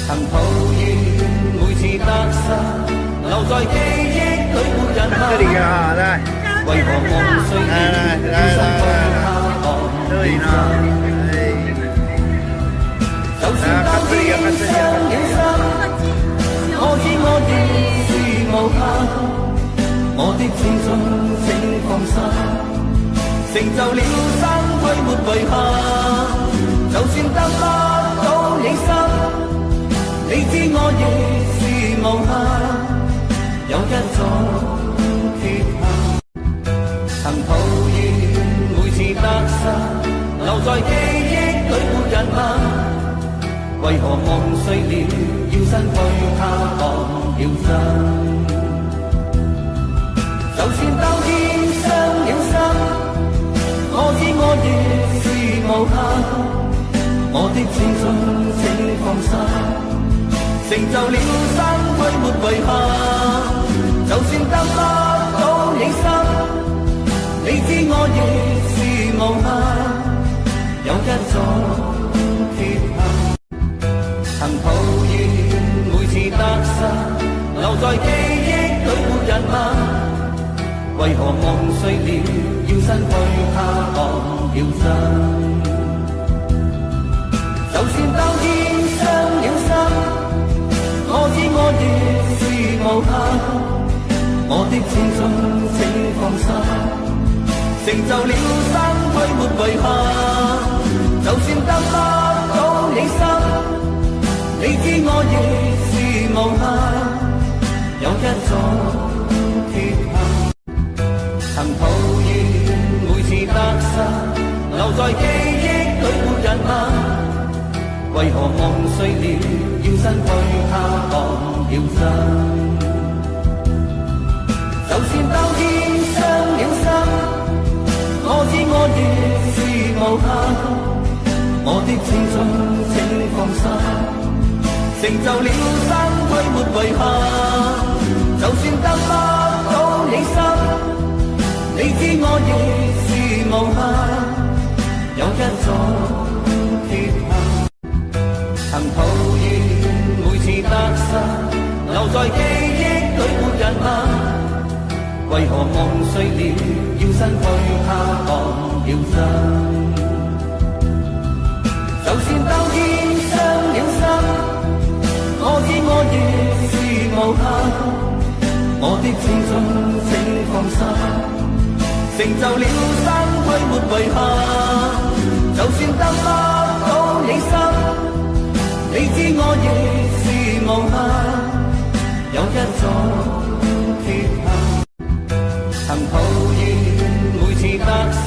曾抱怨每次得失，留在記憶裏沒人問。為何夢碎了，要失去他當了真？就算當天傷了心，我知我亦是無限。我的青春請放心，成就了生區沒遺憾。就算得不到你心，你知我亦是無限。有一種缺陷，曾抱怨每次得失，留在記憶裏沒人問。為何夢碎了，要失去他當了真？就算當天傷了心，我知我亦是無限。我的青春請放心，成就了生區沒遺憾。就算得不到你心，你知我亦是無限。有一種缺陷，曾抱怨每次得失，留在記憶裏沒人問。為何夢碎了，要失去他當了真？就算當天傷了心，我知我亦是無限。我的青春請放心，成就了生區沒遺憾。就算得不到你心，你知我亦是無限。有一種缺陷，曾抱怨每次得失，留在記憶裏沒人問。為何夢碎了，要失去他當了真？就算當天傷了心，我知我亦是無限。我的青春請放心，成就了生區沒遺憾。就算得不到你心，你知我亦是無限。有一種缺陷，曾抱怨每次得失，留在記憶裏沒人問。為何夢碎了，要失去他當了真？就算當天傷了心，我知我亦是無限。我的青春請放心，成就了生區沒遺憾。就算得不到你心，你知我亦是無限。有一種缺陷，曾抱怨每次得失，